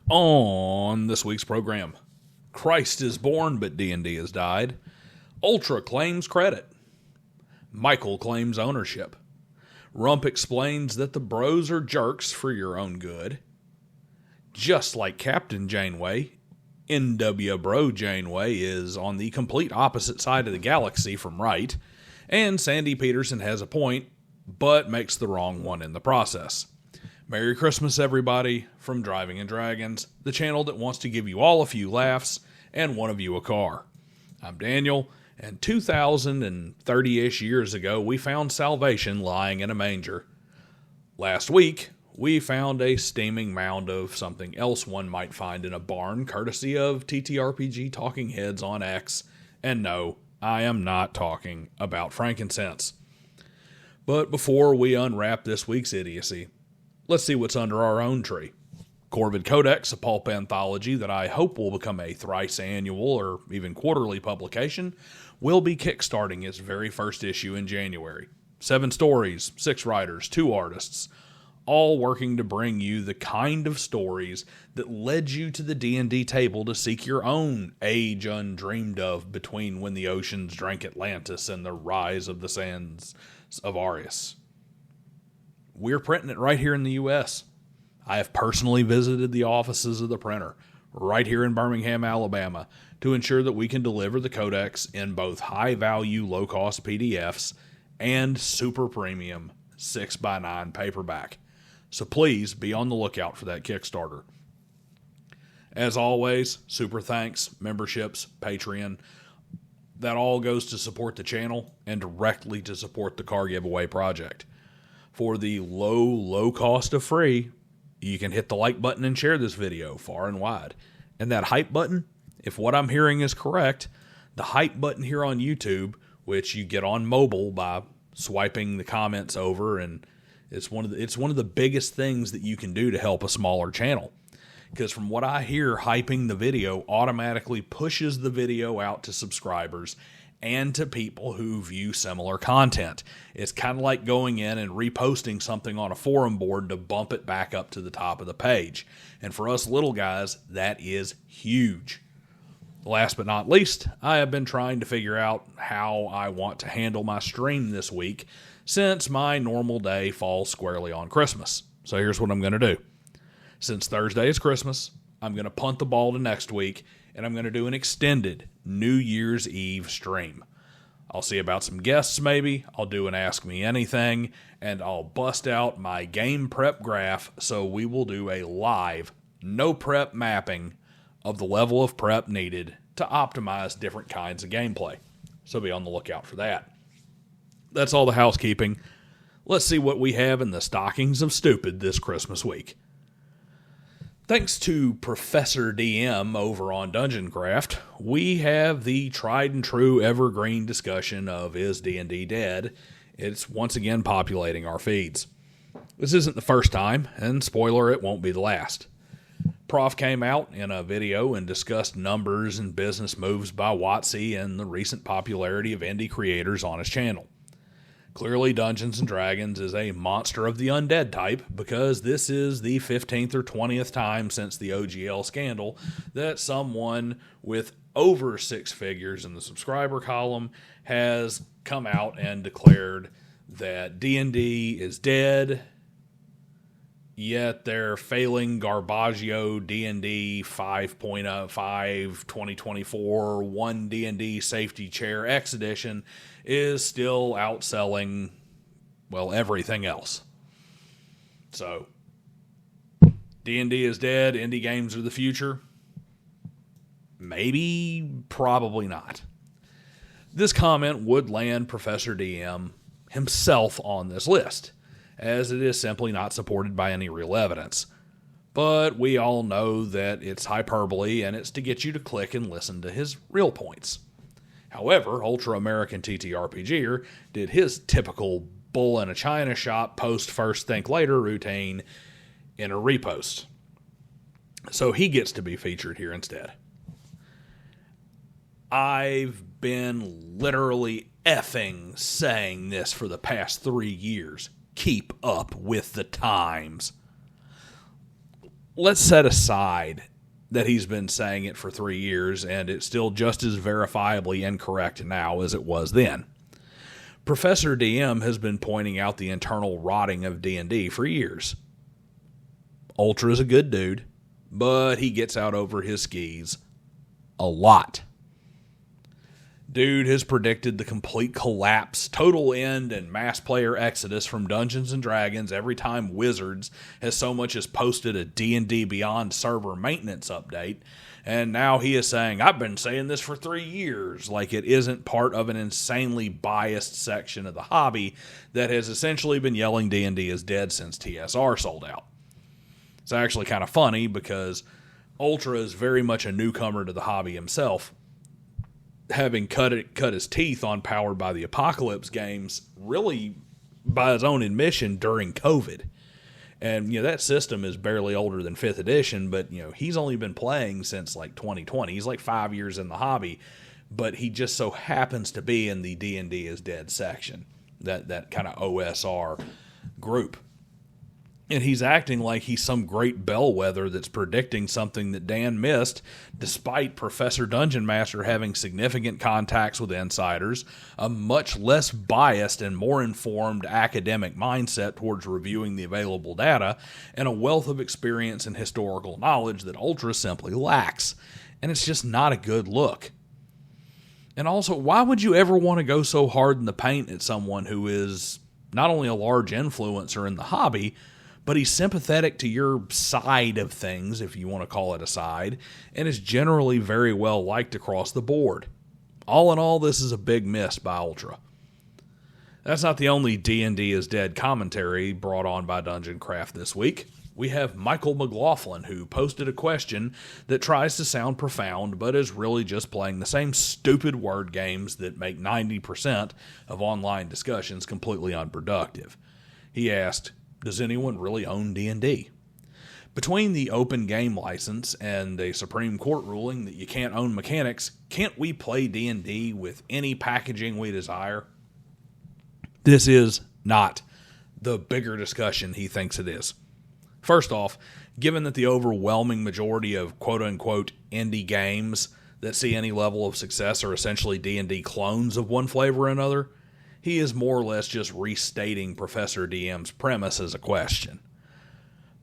On this week's program, Christ is born, but D&D has died. Ultra claims credit. Michael claims ownership. Rump explains that the bros are jerks for your own good. Just like Captain Janeway, NWBroJaneway is on the complete opposite side of the galaxy from right, and Sandy Peterson has a point, but makes the wrong one in the process. Merry Christmas, everybody, from Driving and Dragons, the channel that wants to give you all a few laughs and one of you a car. I'm Daniel, and 2,030-ish years ago, we found salvation lying in a manger. Last week, we found a steaming mound of something else one might find in a barn, courtesy of TTRPG Talking Heads on X, and no, I am not talking about frankincense. But before we unwrap this week's idiocy, let's see what's under our own tree. Corvid Codex, a pulp anthology that I hope will become a thrice annual or even quarterly publication, will be kickstarting its very first issue in January. 7 stories, 6 writers, 2 artists, all working to bring you the kind of stories that led you to the D&D table to seek your own age undreamed of between when the oceans drank Atlantis and the rise of the sands of Arius. We're printing it right here in the U.S. I have personally visited the offices of the printer right here in Birmingham, Alabama, to ensure that we can deliver the codex in both high-value, low-cost PDFs and super premium 6x9 paperback. So please be on the lookout for that Kickstarter. As always, super thanks, memberships, Patreon. That all goes to support the channel and directly to support the car giveaway project. For the low cost of free, you can hit the like button and share this video far and wide. And that hype button, if what I'm hearing is correct, the hype button here on YouTube, which you get on mobile by swiping the comments over, and it's one of the biggest things that you can do to help a smaller channel. Because from what I hear, hyping the video automatically pushes the video out to subscribers and to people who view similar content. It's kind of like going in and reposting something on a forum board to bump it back up to the top of the page. And for us little guys, that is huge. Last but not least, I have been trying to figure out how I want to handle my stream this week, since my normal day falls squarely on Christmas. So here's what I'm going to do. Since Thursday is Christmas, I'm going to punt the ball to next week, and I'm going to do an extended New Year's Eve stream. I'll see about some guests maybe, I'll do an Ask Me Anything, and I'll bust out my game prep graph, so we will do a live, no prep mapping of the level of prep needed to optimize different kinds of gameplay. So be on the lookout for that. That's all the housekeeping. Let's see what we have in the stockings of stupid this Christmas week. Thanks to Professor DM over on Dungeon Craft, we have the tried and true evergreen discussion of Is D&D Dead? It's once again populating our feeds. This isn't the first time, and spoiler, it won't be the last. Prof came out in a video and discussed numbers and business moves by WotC and the recent popularity of indie creators on his channel. Clearly, Dungeons & Dragons is a monster of the undead type, because this is the 15th or 20th time since the OGL scandal that someone with over 6 figures in the subscriber column has come out and declared that D&D is dead, yet their failing Garbaggio D&D 5.5 2024 1 D&D Safety Chair X Edition is still outselling, well, everything else. So, D&D is dead, indie games are the future. Maybe, probably not. This comment would land Professor DM himself on this list, as it is simply not supported by any real evidence. But we all know that it's hyperbole, and it's to get you to click and listen to his real points. However, Ultra-American TTRPGer did his typical bull in a china shop post first think later routine in a repost. So he gets to be featured here instead. I've been literally effing saying this for the past 3 years. Keep up with the times. let's set aside that he's been saying it for 3 years and it's still just as verifiably incorrect now as it was then. Professor DM has been pointing out the internal rotting of D&D for years. Ultra's a good dude, but he gets out over his skis a lot. Dude has predicted the complete collapse, total end, and mass player exodus from Dungeons & Dragons every time Wizards has so much as posted a D&D Beyond server maintenance update, and now he is saying, I've been saying this for 3 years, like it isn't part of an insanely biased section of the hobby that has essentially been yelling D&D is dead since TSR sold out. It's actually kind of funny because Ultra is very much a newcomer to the hobby himself, having cut his teeth on Powered by the Apocalypse games, really by his own admission during COVID. And, that system is barely older than 5th edition, but, he's only been playing since like 2020. He's like 5 years in the hobby, but he just so happens to be in the D&D is Dead section, that kind of OSR group. And he's acting like he's some great bellwether that's predicting something that Dan missed, despite Professor Dungeon Master having significant contacts with insiders, a much less biased and more informed academic mindset towards reviewing the available data, and a wealth of experience and historical knowledge that Ultra simply lacks. And it's just not a good look. And also, why would you ever want to go so hard in the paint at someone who is not only a large influencer in the hobby, but he's sympathetic to your side of things, if you want to call it a side, and is generally very well liked across the board. All in all, this is a big miss by Ultra. That's not the only D&D is Dead commentary brought on by Dungeon Craft this week. We have Michael McLaughlin, who posted a question that tries to sound profound, but is really just playing the same stupid word games that make 90% of online discussions completely unproductive. He asked, does anyone really own D&D? Between the open game license and the Supreme Court ruling that you can't own mechanics, can't we play D&D with any packaging we desire? This is not the bigger discussion he thinks it is. First off, given that the overwhelming majority of quote-unquote indie games that see any level of success are essentially D&D clones of one flavor or another, he is more or less just restating Professor DM's premise as a question.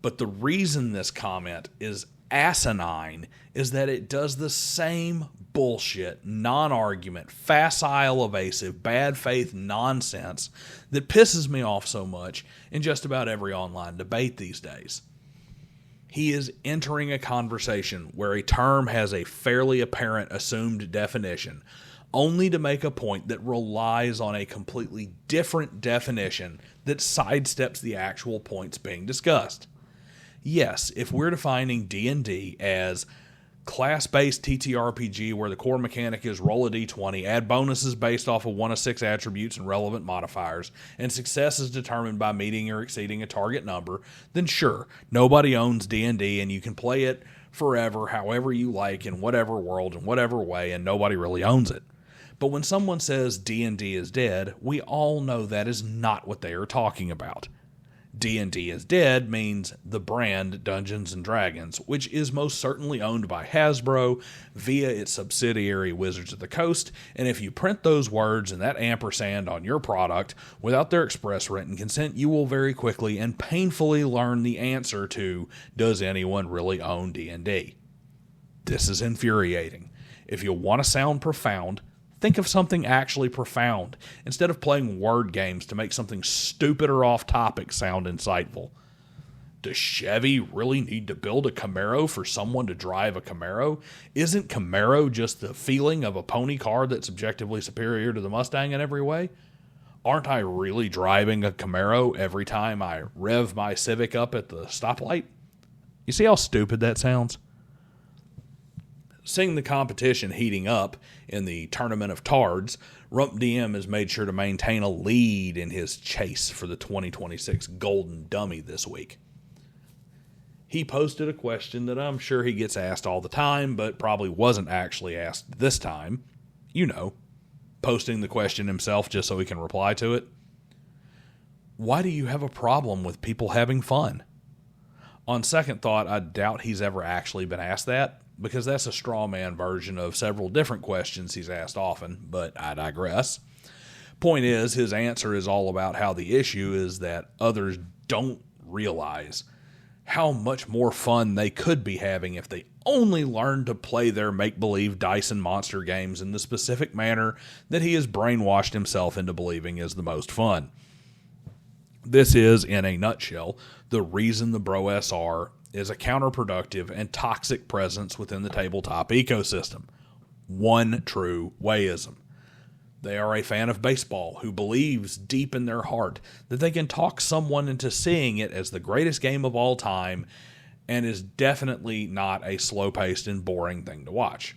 But the reason this comment is asinine is that it does the same bullshit, non-argument, facile, evasive, bad faith nonsense that pisses me off so much in just about every online debate these days. He is entering a conversation where a term has a fairly apparent assumed definition, only to make a point that relies on a completely different definition that sidesteps the actual points being discussed. Yes, if we're defining D&D as class-based TTRPG where the core mechanic is roll a d20, add bonuses based off of 1 of 6 attributes and relevant modifiers, and success is determined by meeting or exceeding a target number, then sure, nobody owns D&D and you can play it forever, however you like, in whatever world, in whatever way, and nobody really owns it. But when someone says D&D is dead, we all know that is not what they are talking about. D&D is dead means the brand Dungeons & Dragons, which is most certainly owned by Hasbro via its subsidiary Wizards of the Coast, and if you print those words and that ampersand on your product without their express written consent, you will very quickly and painfully learn the answer to, does anyone really own D&D? This is infuriating. If you want to sound profound, think of something actually profound, instead of playing word games to make something stupid or off-topic sound insightful. Does Chevy really need to build a Camaro for someone to drive a Camaro? Isn't Camaro just the feeling of a pony car that's objectively superior to the Mustang in every way? Aren't I really driving a Camaro every time I rev my Civic up at the stoplight? You see how stupid that sounds? Seeing the competition heating up in the Tournament of Tards, Rump DM has made sure to maintain a lead in his chase for the 2026 Golden Dummy this week. He posted a question that I'm sure he gets asked all the time, but probably wasn't actually asked this time. You know, posting the question himself just so he can reply to it. Why do you have a problem with people having fun? On second thought, I doubt he's ever actually been asked that, because that's a straw man version of several different questions he's asked often, but I digress. Point is, his answer is all about how the issue is that others don't realize how much more fun they could be having if they only learned to play their make-believe dice and monster games in the specific manner that he has brainwashed himself into believing is the most fun. This is, in a nutshell, the reason the BroSR is a counterproductive and toxic presence within the tabletop ecosystem. One true wayism. They are a fan of baseball who believes deep in their heart that they can talk someone into seeing it as the greatest game of all time, and is definitely not a slow-paced and boring thing to watch.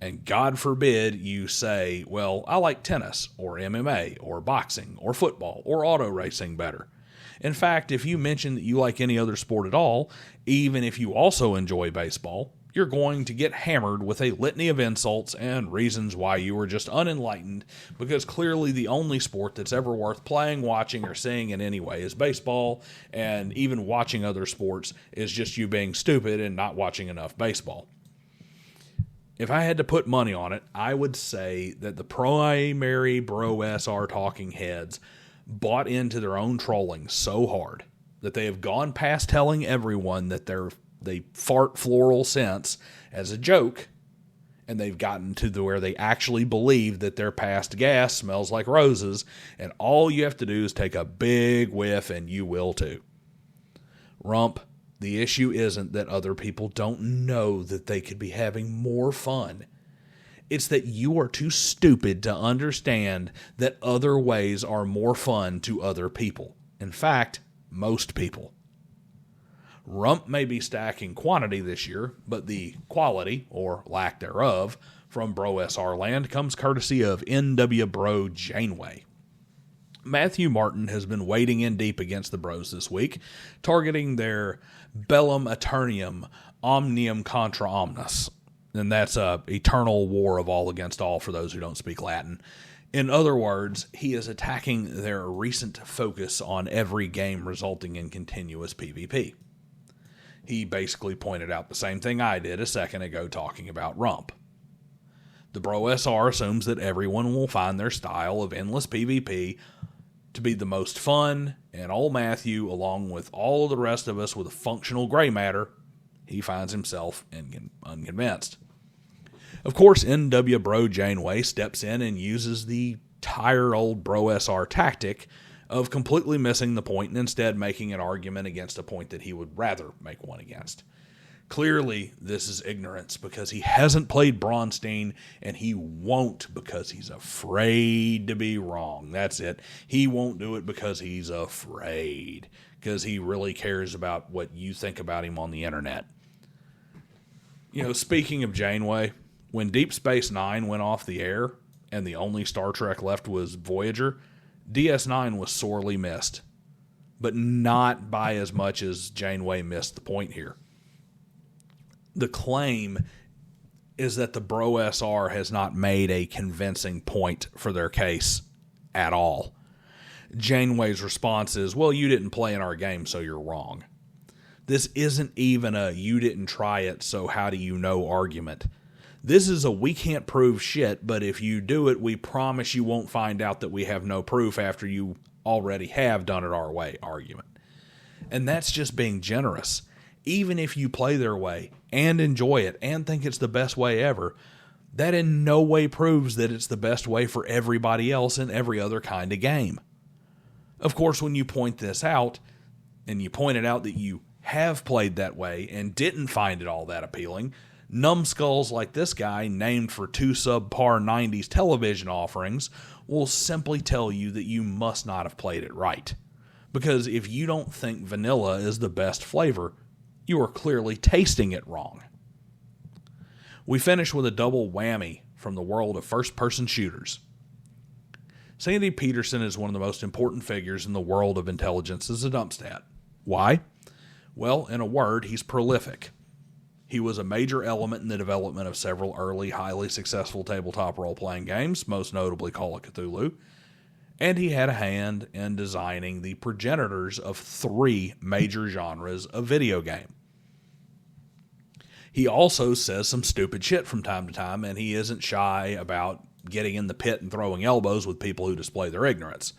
And God forbid you say, well, I like tennis, or MMA, or boxing, or football, or auto racing better. In fact, if you mention that you like any other sport at all, even if you also enjoy baseball, you're going to get hammered with a litany of insults and reasons why you were just unenlightened, because clearly the only sport that's ever worth playing, watching, or seeing in any way is baseball, and even watching other sports is just you being stupid and not watching enough baseball. If I had to put money on it, I would say that the primary BroSR talking heads bought into their own trolling so hard that they have gone past telling everyone that they fart floral scents as a joke, and they've gotten to where they actually believe that their past gas smells like roses, and all you have to do is take a big whiff and you will too. Rump, the issue isn't that other people don't know that they could be having more fun. It's that you are too stupid to understand that other ways are more fun to other people. In fact, most people. Rump may be stacking quantity this year, but the quality, or lack thereof, from BroSR land comes courtesy of NWBroJaneway. Matthew Martin has been wading in deep against the bros this week, targeting their bellum aeternium omnium contra omnes. And that's a eternal war of all against all for those who don't speak Latin. In other words, he is attacking their recent focus on every game resulting in continuous PvP. He basically pointed out the same thing I did a second ago talking about Rump. The BroSR assumes that everyone will find their style of endless PvP to be the most fun, and old Matthew, along with all of the rest of us with a functional gray matter, he finds himself unconvinced. Of course, NWBroJaneway steps in and uses the tired old BroSR tactic of completely missing the point and instead making an argument against a point that he would rather make one against. Clearly, this is ignorance because he hasn't played Braunstein, and he won't because he's afraid to be wrong. That's it. He won't do it because he's afraid, because he really cares about what you think about him on the internet. You know, speaking of Janeway, when Deep Space Nine went off the air and the only Star Trek left was Voyager, DS9 was sorely missed, but not by as much as Janeway missed the point here. The claim is that the BroSR has not made a convincing point for their case at all. Janeway's response is, well, you didn't play in our game, so you're wrong. This isn't even a you didn't try it, so how do you know argument. This is a we can't prove shit, but if you do it, we promise you won't find out that we have no proof after you already have done it our way argument. And that's just being generous. Even if you play their way and enjoy it and think it's the best way ever, that in no way proves that it's the best way for everybody else in every other kind of game. Of course, when you point this out, and you pointed out that you have played that way and didn't find it all that appealing, numbskulls like this guy, named for 2 subpar 90s television offerings, will simply tell you that you must not have played it right. Because if you don't think vanilla is the best flavor, you are clearly tasting it wrong. We finish with a double whammy from the world of first-person shooters. Sandy Peterson is one of the most important figures in the world of intelligence as a dump stat. Why? Well, in a word, he's prolific. He was a major element in the development of several early, highly successful tabletop role-playing games, most notably Call of Cthulhu. and he had a hand in designing the progenitors of 3 major genres of video game. He also says some stupid shit from time to time, and he isn't shy about getting in the pit and throwing elbows with people who display their ignorance.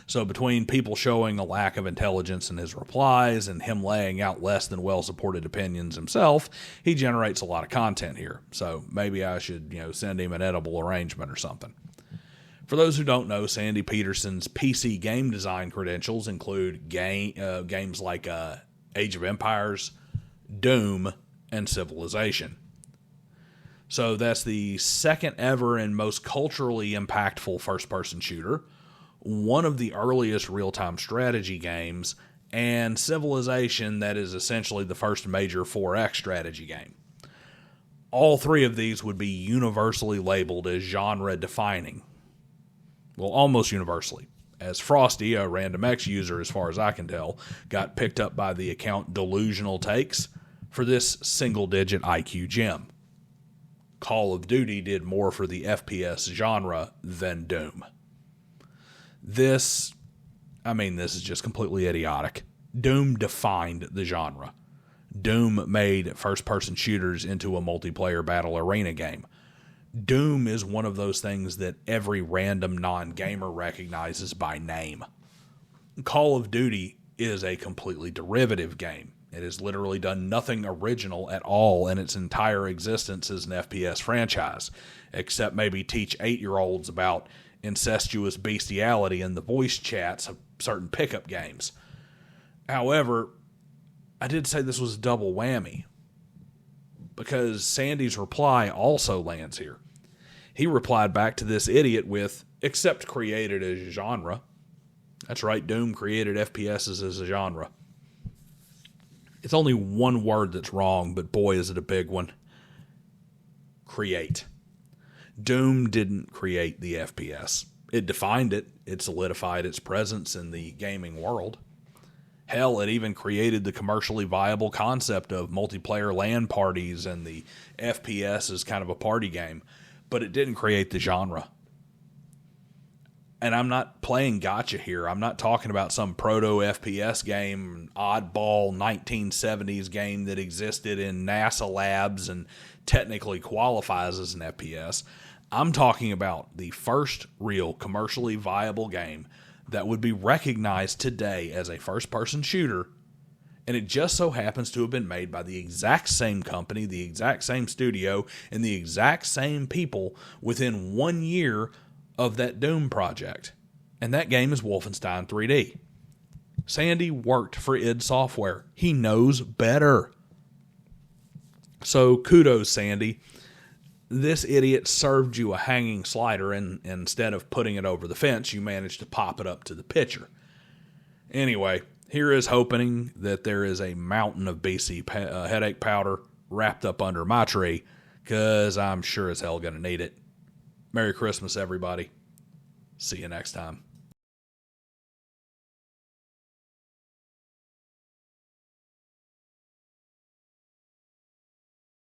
So between people showing a lack of intelligence in his replies and him laying out less than well-supported opinions himself, he generates a lot of content here. So maybe I should, send him an edible arrangement or something. For those who don't know, Sandy Peterson's PC game design credentials include games like Age of Empires, Doom, and Civilization. So that's the second ever and most culturally impactful first-person shooter, one of the earliest real-time strategy games, and Civilization that is essentially the first major 4X strategy game. All 3 of these would be universally labeled as genre-defining. Well, almost universally, as Frosty, a Random X user as far as I can tell, got picked up by the account Delusional Takes for this single-digit IQ gem. Call of Duty did more for the FPS genre than Doom. This is just completely idiotic. Doom defined the genre. Doom made first-person shooters into a multiplayer battle arena game. Doom is one of those things that every random non-gamer recognizes by name. Call of Duty is a completely derivative game. It has literally done nothing original at all in its entire existence as an FPS franchise, except maybe teach 8-year-olds about incestuous bestiality in the voice chats of certain pickup games. However, I did say this was a double whammy, because Sandy's reply also lands here. He replied back to this idiot with, except created as a genre. That's right, Doom created FPSs as a genre. It's only one word that's wrong, but boy is it a big one. Create. Doom didn't create the FPS. It defined it. It solidified its presence in the gaming world. Hell, it even created the commercially viable concept of multiplayer LAN parties and the FPS as kind of a party game, but it didn't create the genre. And I'm not playing gotcha here. I'm not talking about some proto-FPS game, oddball 1970s game that existed in NASA labs and technically qualifies as an FPS. I'm talking about the first real commercially viable game that would be recognized today as a first-person shooter, and it just so happens to have been made by the exact same company, the exact same studio, and the exact same people within 1 year of that Doom project. And that game is Wolfenstein 3D. Sandy worked for id Software. He knows better. So kudos, Sandy. This idiot served you a hanging slider, and instead of putting it over the fence, you managed to pop it up to the pitcher. Anyway, here is hoping that there is a mountain of BC headache powder wrapped up under my tree, because I'm sure as hell going to need it. Merry Christmas, everybody. See you next time.